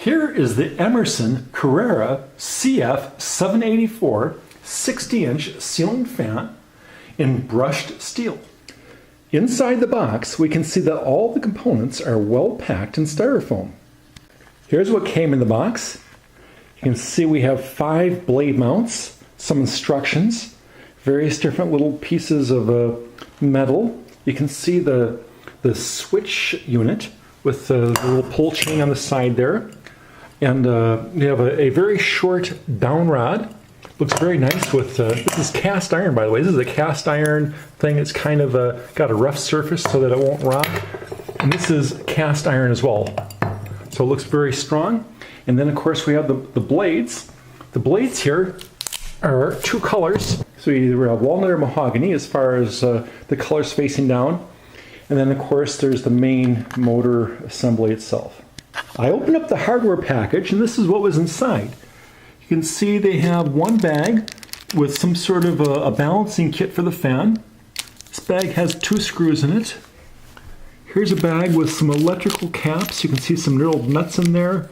Here is the Emerson Carrera CF784 60-inch ceiling fan in brushed steel. Inside the box, we can see that all the components are well packed in styrofoam. Here's what came in the box. You can see we have 5 blade mounts, some instructions, various different little pieces of metal. You can see the switch unit with the little pull chain on the side there. And we have a very short downrod. Looks very nice with, this is cast iron, by the way. This is a cast iron thing. It's kind of got a rough surface so that it won't rot. And this is cast iron as well. So it looks very strong. And then of course we have the blades. The blades here are 2 colors. So you either have walnut or mahogany as far as the colors facing down. And then of course there's the main motor assembly itself. I opened up the hardware package and this is what was inside. You can see they have one bag with some sort of a balancing kit for the fan. This bag has 2 screws in it. Here's a bag with some electrical caps. You can see some little nuts in there.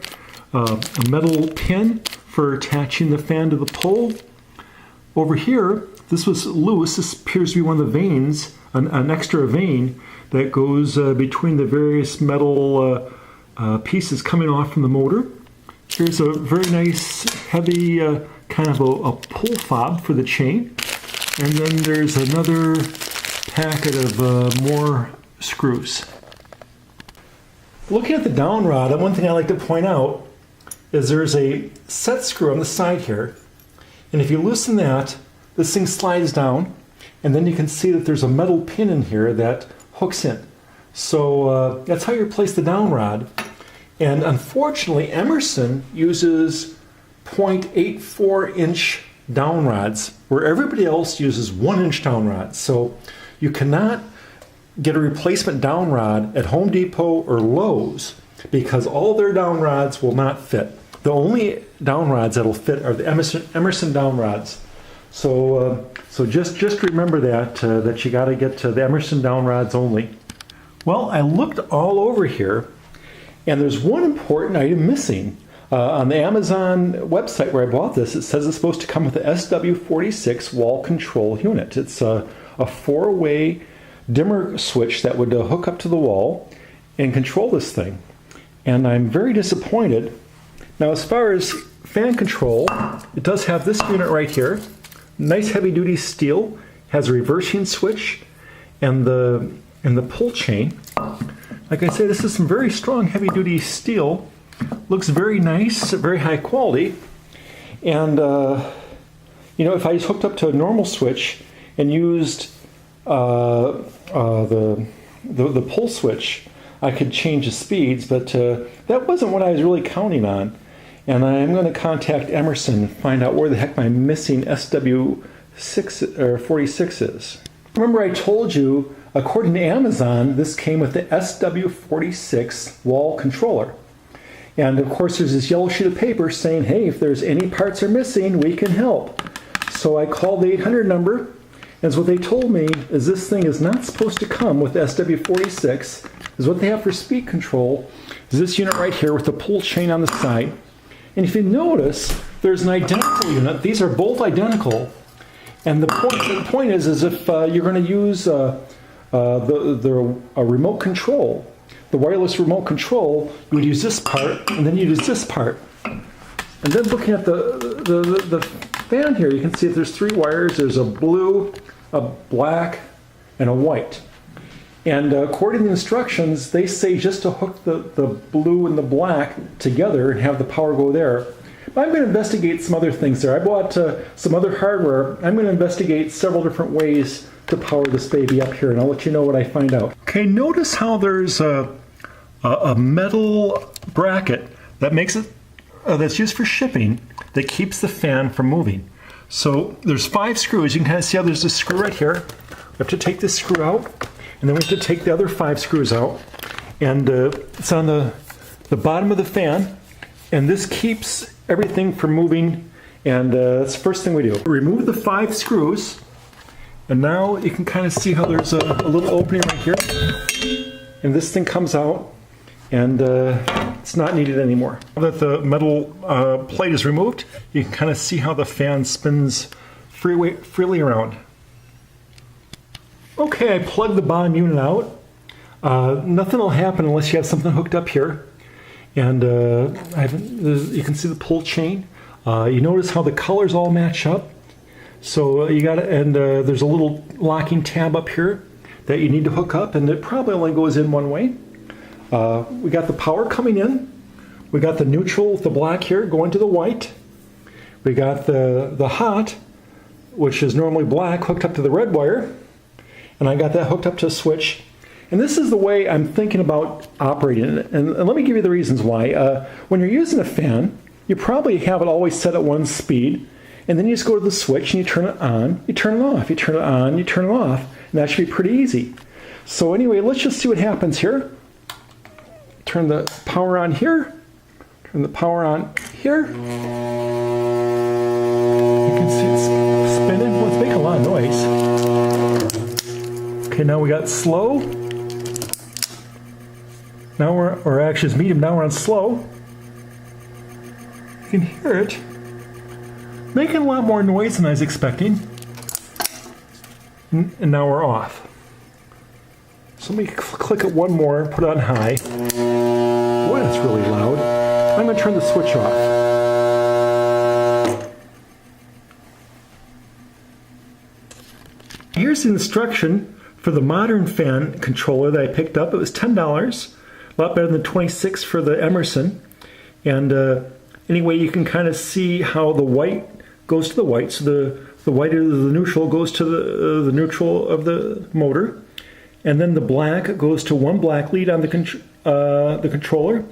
A metal pin for attaching the fan to the pole. Over here, this was loose. This appears to be one of the vanes, an extra vane that goes between the various metal pieces coming off from the motor. Here's a very nice heavy kind of a pull fob for the chain. And then there's another packet of more screws. Looking at the downrod, one thing I like to point out is there's a set screw on the side here. And if you loosen that, this thing slides down. And then you can see that there's a metal pin in here that hooks in. So that's how you replace the downrod. And unfortunately, Emerson uses 0.84 inch downrods, where everybody else uses 1 inch downrods. So you cannot get a replacement downrod at Home Depot or Lowe's because all their downrods will not fit. The only downrods that'll fit are the Emerson downrods. So just remember that you got to get to the Emerson downrods only. Well, I looked all over here, and there's one important item missing. On the Amazon website where I bought this, it says it's supposed to come with the SW46 wall control unit. It's a 4-way dimmer switch that would hook up to the wall and control this thing. And I'm very disappointed. Now, as far as fan control, it does have this unit right here. Nice heavy-duty steel, has a reversing switch and the pull chain. Like I say, this is some very strong heavy-duty steel. Looks very nice, very high quality. And you know, if I just hooked up to a normal switch and used the pull switch, I could change the speeds, but that wasn't what I was really counting on. And I'm going to contact Emerson and find out where the heck my missing SW46 is. Remember I told you, according to Amazon, this came with the SW46 wall controller. And of course there's this yellow sheet of paper saying, hey, if there's any parts are missing, we can help. So I called the 800 number, and what they told me is this thing is not supposed to come with SW46. Is what they have for speed control is this unit right here with the pull chain on the side. And if you notice, there's an identical unit. These are both identical. And the point is if you're going to use a remote control, the wireless remote control, you would use this part, and then you'd use this part. And then looking at the fan here, you can see that there's 3 wires. There's a blue, a black, and a white. And according to the instructions, they say just to hook the blue and the black together and have the power go there. But I'm going to investigate some other things there. I bought some other hardware. I'm going to investigate several different ways to power this baby up here, and I'll let you know what I find out. Okay, notice how there's a metal bracket that makes it that's used for shipping that keeps the fan from moving. So there's 5 screws. You can kind of see how there's a screw right here. We have to take this screw out, and then we have to take the other 5 screws out. And it's on the bottom of the fan, and this keeps everything from moving, and that's the first thing we do. Remove the 5 screws, and now you can kind of see how there's a little opening right here, and this thing comes out, and it's not needed anymore. Now that the metal plate is removed, you can kind of see how the fan spins freely around. Okay, I plugged the bottom unit out. Nothing will happen unless you have something hooked up here. And you can see the pull chain. You notice how the colors all match up. So you got it, and there's a little locking tab up here that you need to hook up, and it probably only goes in one way. We got the power coming in. We got the neutral with the black here going to the white. We got the hot, which is normally black, hooked up to the red wire. And I got that hooked up to a switch. And this is the way I'm thinking about operating it. And let me give you the reasons why. When you're using a fan, you probably have it always set at one speed. And then you just go to the switch and you turn it on, you turn it off, you turn it on, you turn it off. And that should be pretty easy. So anyway, let's just see what happens here. Turn the power on here. Turn the power on here. You can see it's spinning. Well, it's making a lot of noise. Okay, now we got slow. Now or actually it's medium, now we're on slow. You can hear it. Making a lot more noise than I was expecting. And now we're off. So let me click it one more, put it on high. Boy, that's really loud. I'm going to turn the switch off. Here's the instruction for the modern fan controller that I picked up. It was $10, a lot better than $26 for the Emerson. And anyway, you can kind of see how the white goes to the white. So the white of the neutral goes to the neutral of the motor. And then the black goes to one black lead on the controller,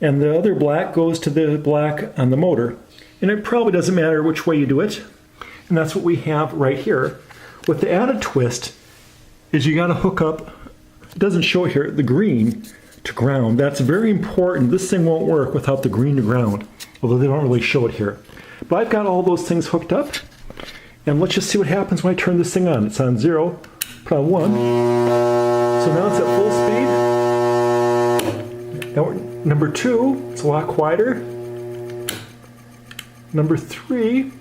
and the other black goes to the black on the motor. And it probably doesn't matter which way you do it. And that's what we have right here. With the added twist is you got to hook up, it doesn't show it here, the green to ground. That's very important. This thing won't work without the green to ground, although they don't really show it here. But I've got all those things hooked up, and let's just see what happens when I turn this thing on. It's on 0, put on 1. So now it's at full speed. Now number 2, it's a lot quieter. Number 3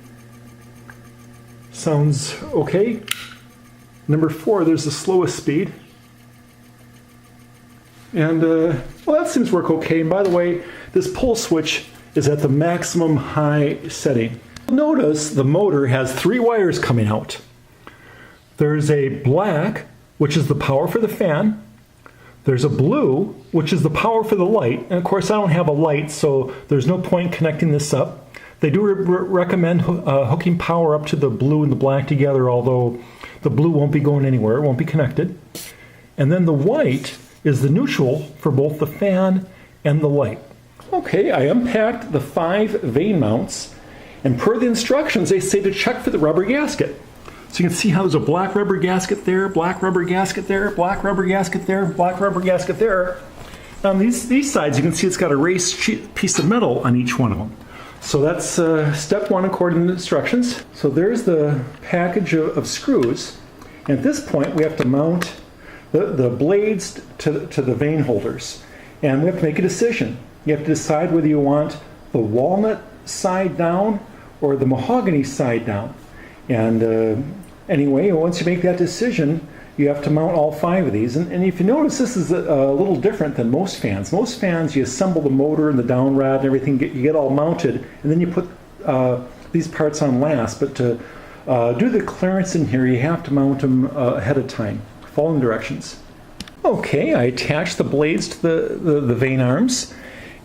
sounds okay. Number 4, there's the slowest speed. And well, that seems to work okay. And by the way, this pull switch is at the maximum high setting. Notice the motor has 3 wires coming out. There's a black, which is the power for the fan. There's a blue, which is the power for the light. And of course, I don't have a light, so there's no point connecting this up. They do recommend hooking power up to the blue and the black together, although the blue won't be going anywhere, it won't be connected. And then the white is the neutral for both the fan and the light. Okay, I unpacked the 5 Vane mounts, and per the instructions, they say to check for the rubber gasket. So you can see how there's a black rubber gasket there, black rubber gasket there, black rubber gasket there, black rubber gasket there. On these sides, you can see it's got a raised piece of metal on each one of them. So that's step 1 according to the instructions. So there's the package of screws. And at this point, we have to mount the blades to the vane holders. And we have to make a decision. You have to decide whether you want the walnut side down or the mahogany side down. And anyway, once you make that decision, you have to mount all 5 of these. And if you notice, this is a little different than most fans. Most fans, you assemble the motor and the downrod and everything, you get all mounted, and then you put these parts on last. But to do the clearance in here, you have to mount them ahead of time, following directions. Okay, I attached the blades to the vane arms.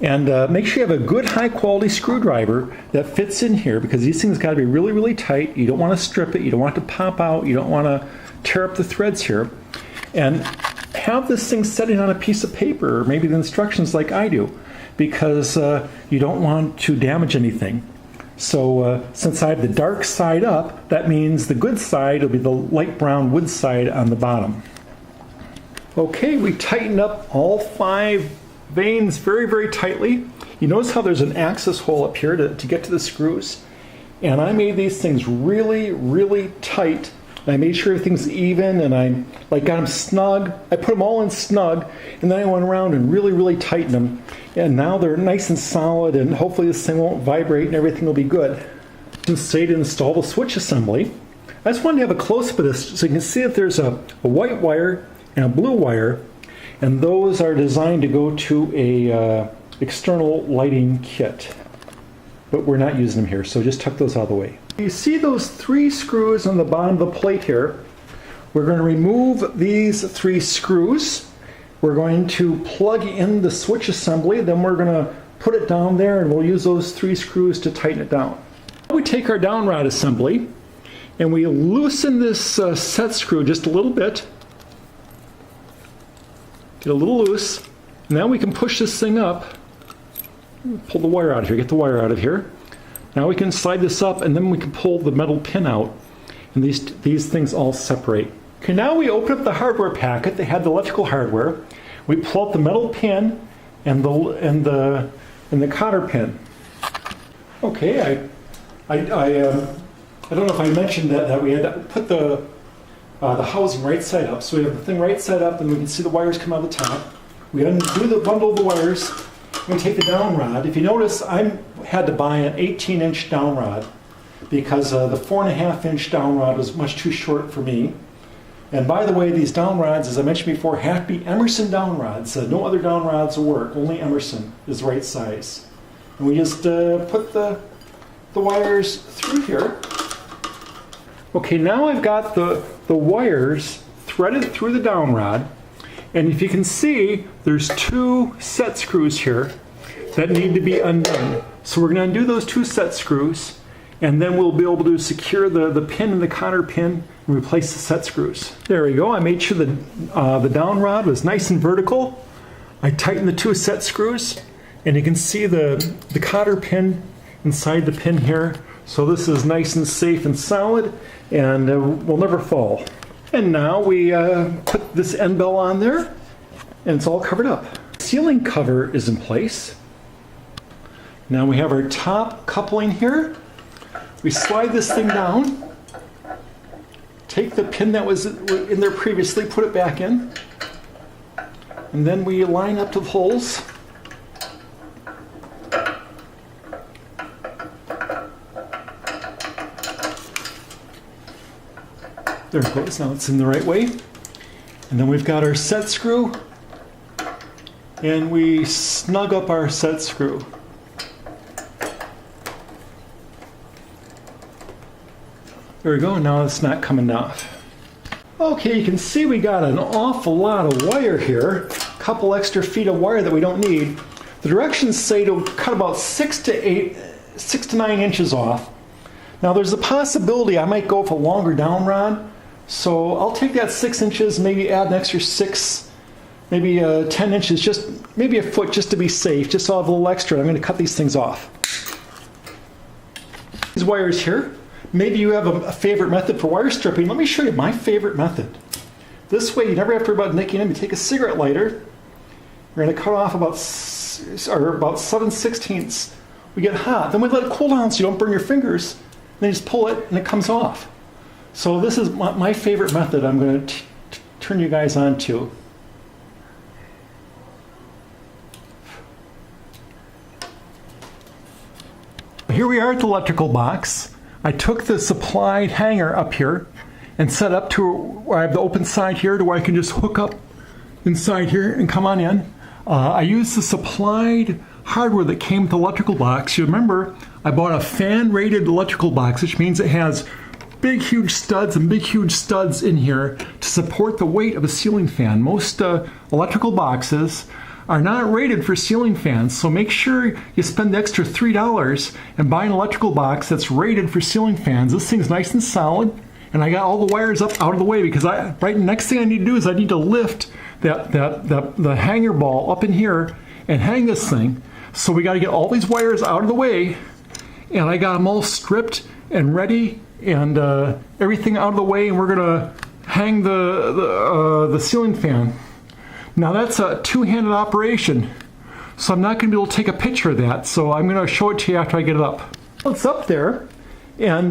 And make sure you have a good high-quality screwdriver that fits in here, because these things got to be really, really tight. You don't want to strip it. You don't want it to pop out. You don't want to tear up the threads here. And have this thing sitting on a piece of paper, or maybe the instructions like I do, because you don't want to damage anything. So since I have the dark side up, that means the good side will be the light brown wood side on the bottom. Okay, we tightened up all 5 vanes very, very tightly. You notice how there's an access hole up here to get to the screws. And I made these things really, really tight I made sure everything's even, and I got them snug. I put them all in snug, and then I went around and really tightened them. And now they're nice and solid, and hopefully this thing won't vibrate and everything will be good. Say to install the switch assembly, I just wanted to have a close-up of this so you can see that there's a white wire and a blue wire, and those are designed to go to a external lighting kit. But we're not using them here, so just tuck those out of the way. You see those 3 screws on the bottom of the plate here? We're going to remove these 3 screws. We're going to plug in the switch assembly, then we're going to put it down there, and we'll use those 3 screws to tighten it down. We take our downrod assembly and we loosen this set screw just a little bit. Get a little loose. And now we can push this thing up. Pull the wire out of here. Get the wire out of here. Now we can slide this up, and then we can pull the metal pin out. And these things all separate. Okay, now we open up the hardware packet. They had the electrical hardware. We pull out the metal pin and the cotter pin. Okay, I don't know if I mentioned that we had to put the housing right side up. So we have the thing right side up, and we can see the wires come out of the top. We undo the bundle of the wires. We take the downrod. If you notice, I had to buy an 18-inch downrod because the 4.5-inch downrod was much too short for me. And by the way, these downrods, as I mentioned before, have to be Emerson downrods. No other downrods will work. Only Emerson is the right size. And we just put the wires through here. Okay, now I've got the wires threaded through the downrod. And if you can see, there's 2 set screws here that need to be undone. So we're going to undo those 2 set screws, and then we'll be able to secure the pin and the cotter pin and replace the set screws. There we go. I made sure the downrod was nice and vertical. I tightened the 2 set screws, and you can see the cotter pin inside the pin here. So this is nice and safe and solid, and will never fall. And now we put this end bell on there, and it's all covered up. The ceiling cover is in place. Now we have our top coupling here. We slide this thing down, take the pin that was in there previously, put it back in, and then we line up to the holes. There it goes, now it's in the right way. And then we've got our set screw, and we snug up our set screw. There we go, now it's not coming off. Okay, you can see we got an awful lot of wire here, a couple extra feet of wire that we don't need. The directions say to cut about 6 to 9 inches off. Now there's a possibility I might go with a longer downrod. So I'll take that 6 inches, maybe add an extra 6, maybe 10 inches, just maybe a foot just to be safe, just so I'll have a little extra. I'm going to cut these things off. These wires here, maybe you have a favorite method for wire stripping. Let me show you my favorite method. This way you never have to worry about nicking them. You take a cigarette lighter, we're going to cut off about 7/16. We get hot, then we let it cool down so you don't burn your fingers, and then you just pull it and it comes off. So this is my favorite method I'm going to turn you guys on to. Here we are at the electrical box. I took the supplied hanger up here and set up to where I have the open side here to where I can just hook up inside here and come on in. I used the supplied hardware that came with the electrical box. You remember, I bought a fan-rated electrical box, which means it has big huge studs and big huge studs in here to support the weight of a ceiling fan. Most electrical boxes are not rated for ceiling fans, so make sure you spend the extra $3 and buy an electrical box that's rated for ceiling fans. This thing's nice and solid, and I got all the wires up out of the way because next thing I need to do is I need to lift the hanger ball up in here and hang this thing. So we got to get all these wires out of the way, and I got them all stripped and ready and everything out of the way, and we're gonna hang the ceiling fan. Now that's a two-handed operation, so I'm not gonna be able to take a picture of that, so I'm gonna show it to you after I get it up. Well, it's up there, and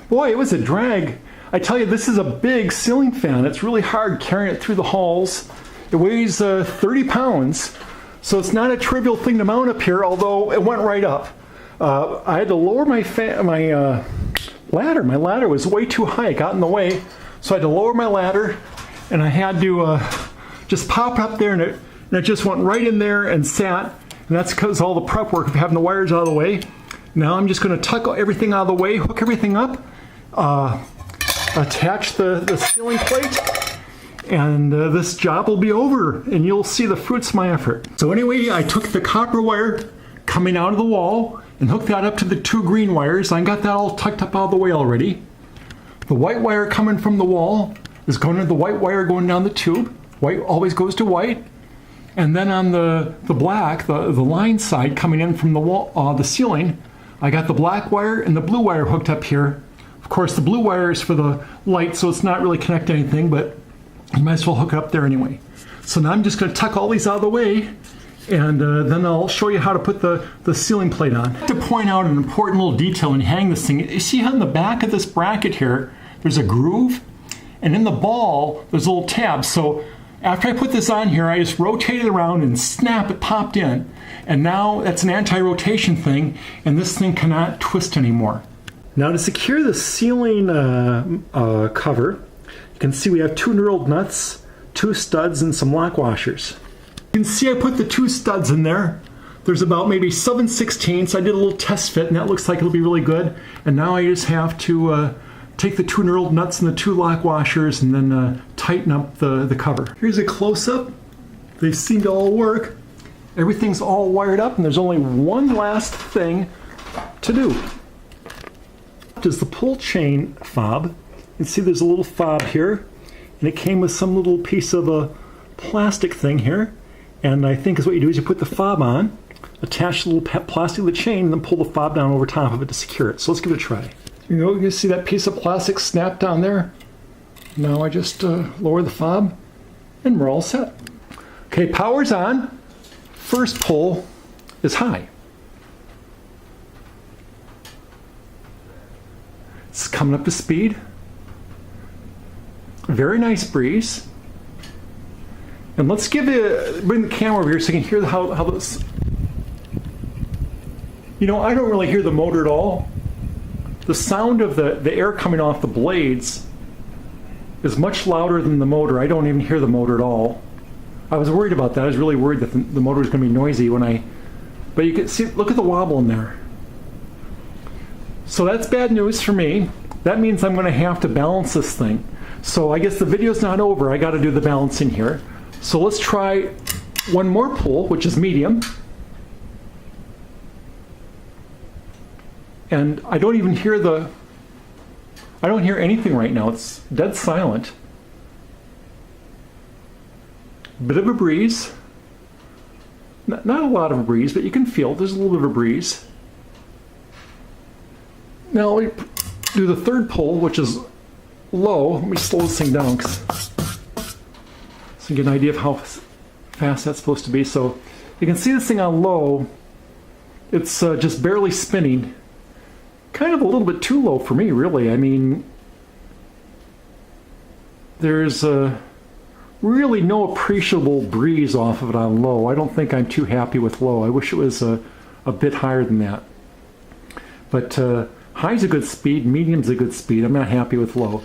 boy, it was a drag. I tell you, this is a big ceiling fan. It's really hard carrying it through the halls. It weighs 30 pounds, so it's not a trivial thing to mount up here, although it went right up. I had to lower my ladder. My ladder was way too high. It got in the way, so I had to lower my ladder, and I had to just pop it up there, and it just went right in there and sat. And that's because all the prep work of having the wires out of the way. Now I'm just going to tuck everything out of the way, hook everything up, attach the ceiling plate, and this job will be over, and you'll see the fruits of my effort. So anyway, I took the copper wire coming out of the wall and hooked that up to the 2 green wires. I got that all tucked up out of the way already. The white wire coming from the wall is going to the white wire going down the tube. White always goes to white. And then on the black, the line side coming in from the wall, the ceiling, I got the black wire and the blue wire hooked up here. Of course, the blue wire is for the light, so it's not really connected to anything, but you might as well hook it up there anyway. So now I'm just going to tuck all these out of the way, and then I'll show you how to put the ceiling plate on. I have to point out an important little detail when you hang this thing. You see on the back of this bracket here, there's a groove, and in the ball, there's a little tab. So after I put this on here, I just rotate it around and snap, it popped in. And now that's an anti-rotation thing, and this thing cannot twist anymore. Now to secure the ceiling cover, you can see we have 2 knurled nuts, 2 studs, and some lock washers. You can see I put the 2 studs in there. There's about maybe 7/16. I did a little test fit, and that looks like it'll be really good. And now I just have to take the 2 knurled nuts and the 2 lock washers and then tighten up the cover. Here's a close-up. They seem to all work. Everything's all wired up, and there's only one last thing to do. Is the pull chain fob. You can see there's a little fob here, and it came with some little piece of a plastic thing here. And I think is what you do is you put the fob on, attach the little plastic to the chain, and then pull the fob down over top of it to secure it. So let's give it a try. You can see that piece of plastic snapped down there. Now I just lower the fob, and we're all set. Okay, power's on. First pull is high. It's coming up to speed. Very nice breeze. And let's bring the camera over here so you can hear how this. You know, I don't really hear the motor at all. The sound of the air coming off the blades is much louder than the motor. I don't even hear the motor at all. I was worried about that. I was really worried that the motor was going to be noisy but you can see, look at the wobble in there. So that's bad news for me. That means I'm going to have to balance this thing. So I guess the video's not over. I got to do the balancing here. So let's try one more pull, which is medium. And I don't even hear I don't hear anything right now. It's dead silent. Bit of a breeze. Not a lot of a breeze, but you can feel there's a little bit of a breeze. Now let me do the third pull, which is low. Let me slow this thing down so you get an idea of how fast that's supposed to be. So you can see this thing on low. It's just barely spinning. Kind of a little bit too low for me, really. I mean, there's really no appreciable breeze off of it on low. I don't think I'm too happy with low. I wish it was a bit higher than that. But high's a good speed, medium's a good speed. I'm not happy with low.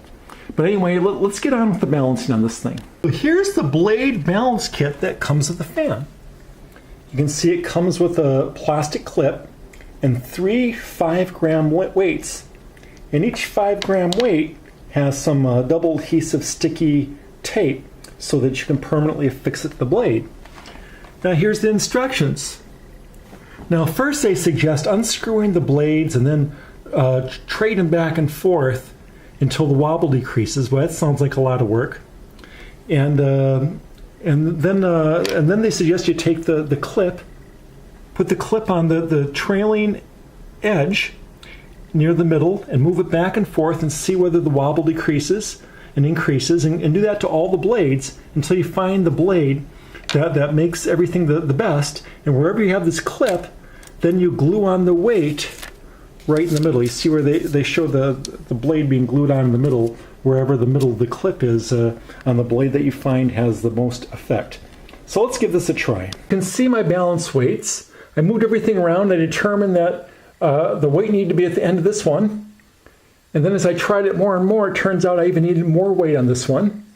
But anyway, let's get on with the balancing on this thing. So here's the blade balance kit that comes with the fan. You can see it comes with a plastic clip and 3 5-gram weights. And each 5-gram weight has some double adhesive sticky tape so that you can permanently affix it to the blade. Now here's the instructions. Now first they suggest unscrewing the blades and then trading back and forth until the wobble decreases. Well, that sounds like a lot of work. And then they suggest you take the clip, put the clip on the trailing edge near the middle and move it back and forth and see whether the wobble decreases and increases, and do that to all the blades until you find the blade that makes everything the best. And wherever you have this clip, then you glue on the weight right in the middle. You see where they show the blade being glued on in the middle. wherever the middle of the clip is on the blade that you find has the most effect. So let's give this a try. You can see my balance weights. I moved everything around. I determined that the weight needed to be at the end of this one. And then as I tried it more and more, it turns out I even needed more weight on this one.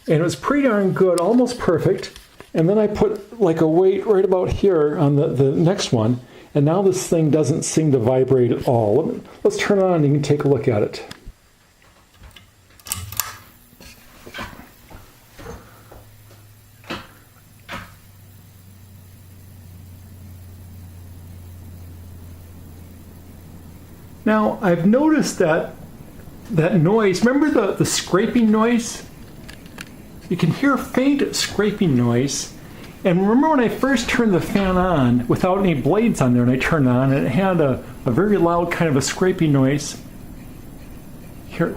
And it was pretty darn good, almost perfect. And then I put like a weight right about here on the next one. And now this thing doesn't seem to vibrate at all. Let's turn it on and you can take a look at it. Now, I've noticed that noise, remember the scraping noise? You can hear a faint scraping noise. And remember when I first turned the fan on without any blades on there and I turned it on, and it had a very loud kind of a scraping noise. Here.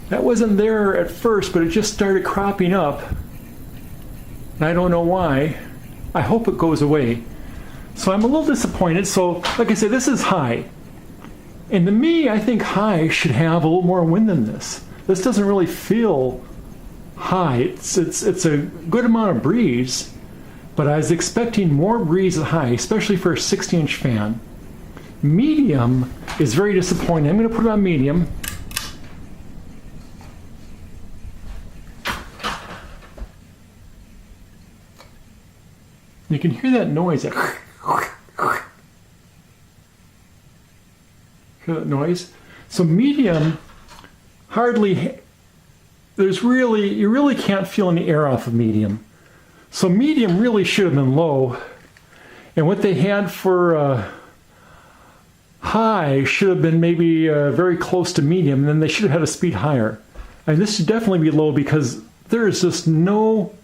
That wasn't there at first, but it just started cropping up. And I don't know why. I hope it goes away. So I'm a little disappointed. So, like I said, this is high. And to me, I think high should have a little more wind than this. This doesn't really feel high. It's a good amount of breeze, but I was expecting more breeze at high, especially for a 60-inch fan. Medium is very disappointing. I'm going to put it on medium. You can hear that noise. Hear that noise? So medium, hardly, you really can't feel any air off of medium. So medium really should have been low. And what they had for high should have been maybe very close to medium, and then they should have had a speed higher. And this should definitely be low because there is just no,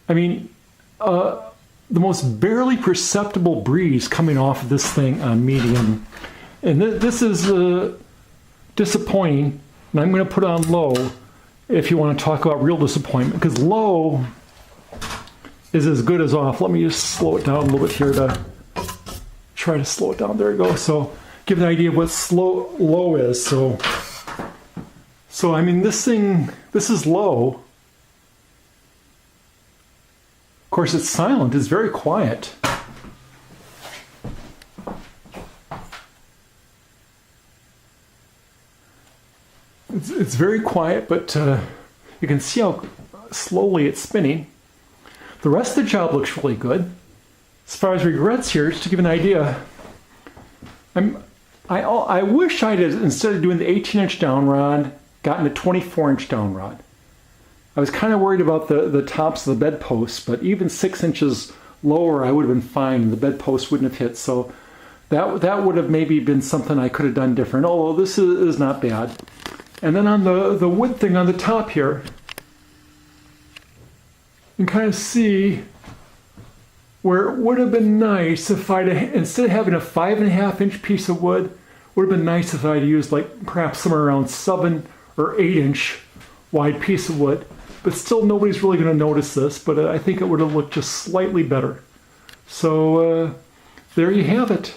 the most barely perceptible breeze coming off of this thing on medium. And this is disappointing, and I'm going to put on low if you want to talk about real disappointment, because low is as good as off. Let me just slow it down a little bit here to try to slow it down. There we go. So give an idea of what low is. So this is low. Of course, it's silent. It's very quiet. It's very quiet, but you can see how slowly it's spinning. The rest of the job looks really good. As far as regrets here, just to give an idea, I wish I'd, instead of doing the 18-inch downrod, gotten a 24-inch downrod. I was kind of worried about the tops of the bedposts, but even 6 inches lower, I would have been fine, and the bedpost wouldn't have hit. So that would have maybe been something I could have done different, although this is not bad. And then on the wood thing on the top here, you can kind of see where it would have been nice if I'd, instead of having a 5.5-inch piece of wood, would have been nice if I'd used like perhaps somewhere around 7 or 8-inch wide piece of wood. But still, nobody's really going to notice this, but I think it would have looked just slightly better. So there you have it.